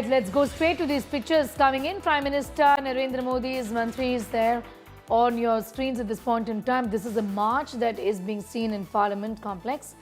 right, let's go straight to these pictures coming in. Prime Minister Narendra Modi's Mantri is there on your screens at this point in time. This is a march that is being seen in Parliament complex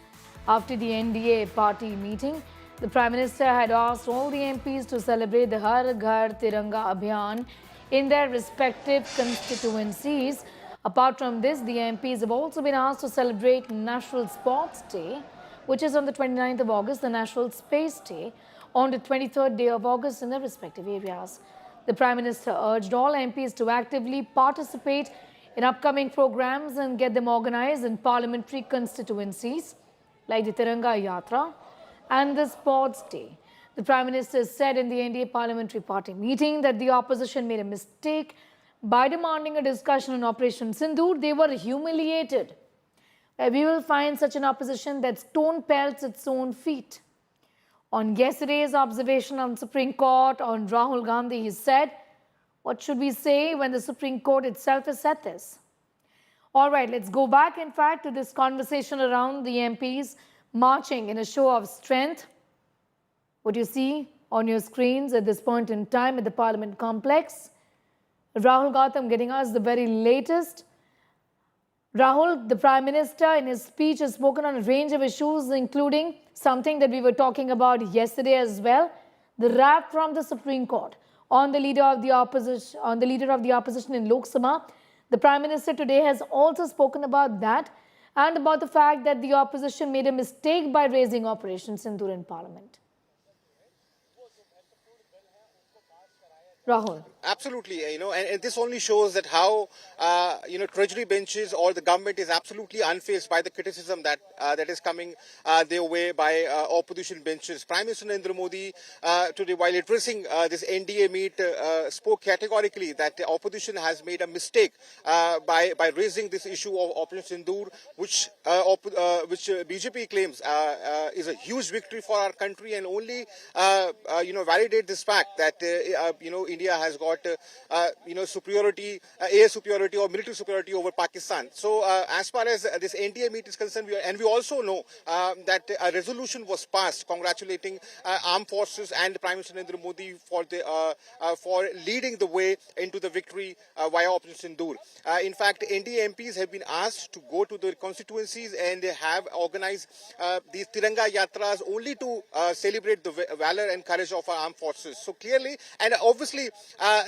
after the NDA party meeting. The Prime Minister had asked all the MPs to celebrate the Har Ghar Tiranga Abhiyan in their respective constituencies. Apart from this, the MPs have also been asked to celebrate National Sports Day, which is on the 29th of August, the National Space Day on the 23rd day of August in their respective areas. The Prime Minister urged all MPs to actively participate in upcoming programs and get them organized in parliamentary constituencies like the Tiranga Yatra and the Sports Day. The Prime Minister said in the NDA parliamentary party meeting that the opposition made a mistake by demanding a discussion on Operation Sindoor. They were humiliated. We will find such an opposition that stone pelts its own feet. On yesterday's observation on Supreme Court on Rahul Gandhi, he said, what should we say when the Supreme Court itself has said this? All right, let's go back, in fact, to this conversation around the MPs marching in a show of strength. What you see on your screens at this point in time at the Parliament complex. Rahul Gautam getting us the very latest. Rahul, the Prime Minister in his speech has spoken on a range of issues, including something that we were talking about yesterday as well, the rap from the Supreme Court on the leader of the opposition in Lok Sabha. The Prime Minister today has also spoken about that and about the fact that the opposition made a mistake by raising Operation Sindoor in Parliament. Rahul. Absolutely, and this only shows that how, treasury benches or the government is absolutely unfazed by the criticism that that is coming their way by opposition benches. Prime Minister Narendra Modi today, while addressing this NDA meet, spoke categorically that the opposition has made a mistake by raising this issue of Operation Sindoor, which BJP claims is a huge victory for our country and only validate this fact that India has got superiority, air superiority or military superiority over Pakistan. So as far as this NDA meet is concerned, we also know that a resolution was passed congratulating armed forces and Prime Minister Narendra Modi for leading the way into the victory via Operation Sindoor. In fact, NDA MPs have been asked to go to their constituencies and they have organized these Tiranga Yatras only to celebrate the valor and courage of our armed forces. So clearly, and obviously,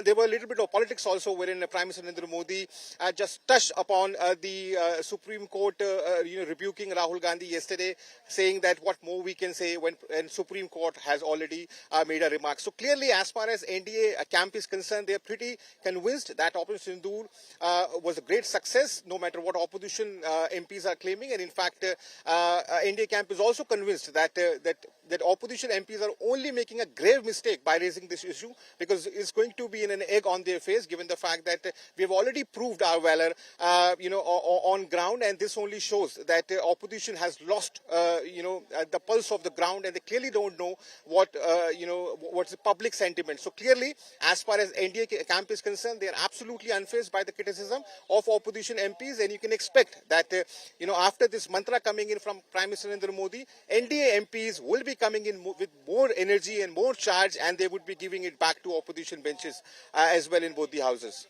there were a little bit of politics also, wherein Prime Minister Narendra Modi just touched upon the Supreme Court, rebuking Rahul Gandhi yesterday, saying that what more we can say when Supreme Court has already made a remark. So clearly, as far as NDA camp is concerned, they are pretty convinced that Operation Sindoor was a great success, no matter what opposition MPs are claiming. And in fact, NDA camp is also convinced that that opposition MPs are only making a grave mistake by raising this issue, because it's going to be an egg on their face, given the fact that we have already proved our valor, on ground, and this only shows that opposition has lost, the pulse of the ground, and they clearly don't know what's the public sentiment. So clearly, as far as NDA camp is concerned, they are absolutely unfazed by the criticism of opposition MPs, and you can expect that, after this mantra coming in from Prime Minister Narendra Modi, NDA MPs will be coming in with more energy and more charge, and they would be giving it back to opposition benches as well in both the houses.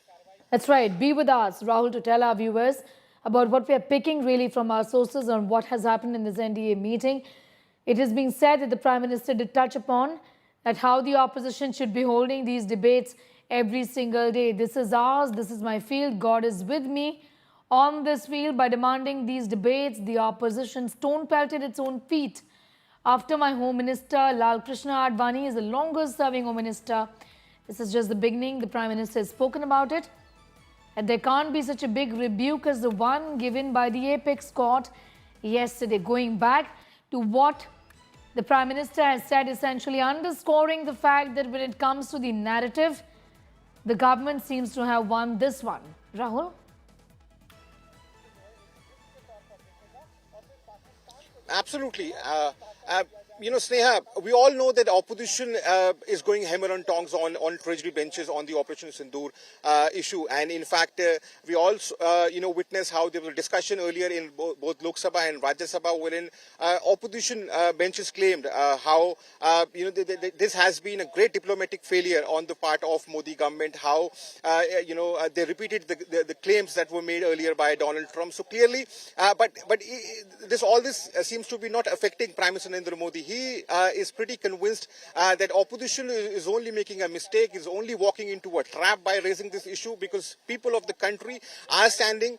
That's right. Be with us, Rahul, to tell our viewers about what we are picking really from our sources on what has happened in this NDA meeting. It is being said that the Prime Minister did touch upon that how the opposition should be holding these debates every single day. This is ours. This is my field. God is with me on this field. By demanding these debates, the opposition stone pelted its own feet. After my Home Minister, Lal Krishna Advani, is the longest serving Home Minister. This is just the beginning. The Prime Minister has spoken about it. And there can't be such a big rebuke as the one given by the Apex Court yesterday. Going back to what the Prime Minister has said, essentially underscoring the fact that when it comes to the narrative, the government seems to have won this one. Rahul? Absolutely. Sneha, we all know that opposition is going hammer and tongs on treasury benches on the Operation Sindoor issue. And in fact, we also, witnessed how there was a discussion earlier in both Lok Sabha and Rajya Sabha wherein opposition benches claimed how, this has been a great diplomatic failure on the part of Modi government, how, they repeated the claims that were made earlier by Donald Trump. So clearly, but all this seems to be not affecting Prime Minister Narendra Modi. He is pretty convinced that opposition is only making a mistake, is only walking into a trap by raising this issue, because people of the country are standing,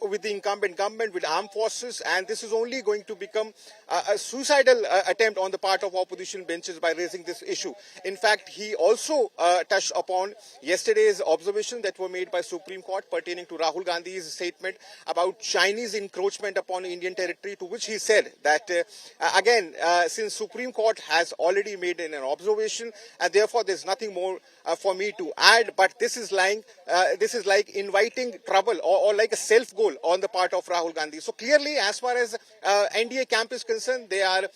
with the incumbent government, with armed forces, and this is only going to become a suicidal attempt on the part of opposition benches by raising this issue. In fact, he also touched upon yesterday's observations that were made by Supreme Court pertaining to Rahul Gandhi's statement about Chinese encroachment upon Indian territory, to which he said that, since Supreme Court has already made an observation, and therefore there's nothing more for me to add, but this is like inviting trouble or like a self-goal on the part of Rahul Gandhi. So clearly, as far as NDA camp is concerned, they're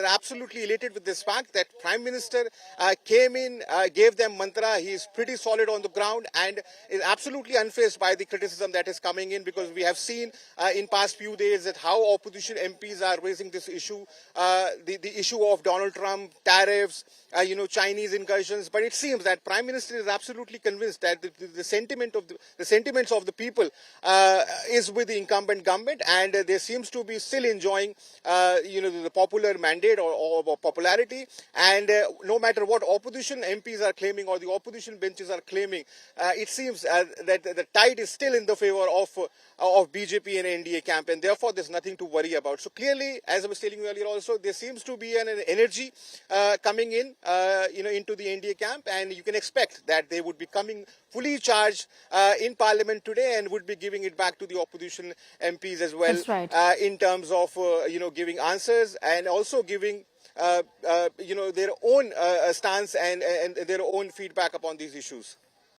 absolutely elated with this fact that Prime Minister came in, gave them mantra. He is pretty solid on the ground and is absolutely unfazed by the criticism that is coming in, because we have seen in past few days that how opposition MPs are raising this issue, the issue of Donald Trump, tariffs, Chinese incursions. But it seems that Prime Minister is absolutely convinced that the sentiments of the people is with the incumbent government, and there seems to be still enjoying the popular mandate or popularity. And no matter what opposition MPs are claiming or the opposition benches are claiming, it seems that the tide is still in the favor of BJP and NDA camp, and therefore there's nothing to worry about. So clearly, as I was telling you earlier also, there seems to be an energy coming in, into the NDA camp, and you can expect that they would be coming fully charged in Parliament today and would be giving it back to the opposition MPs as well. That's right. In terms of, giving answers and also giving their own stance and their own feedback upon these issues.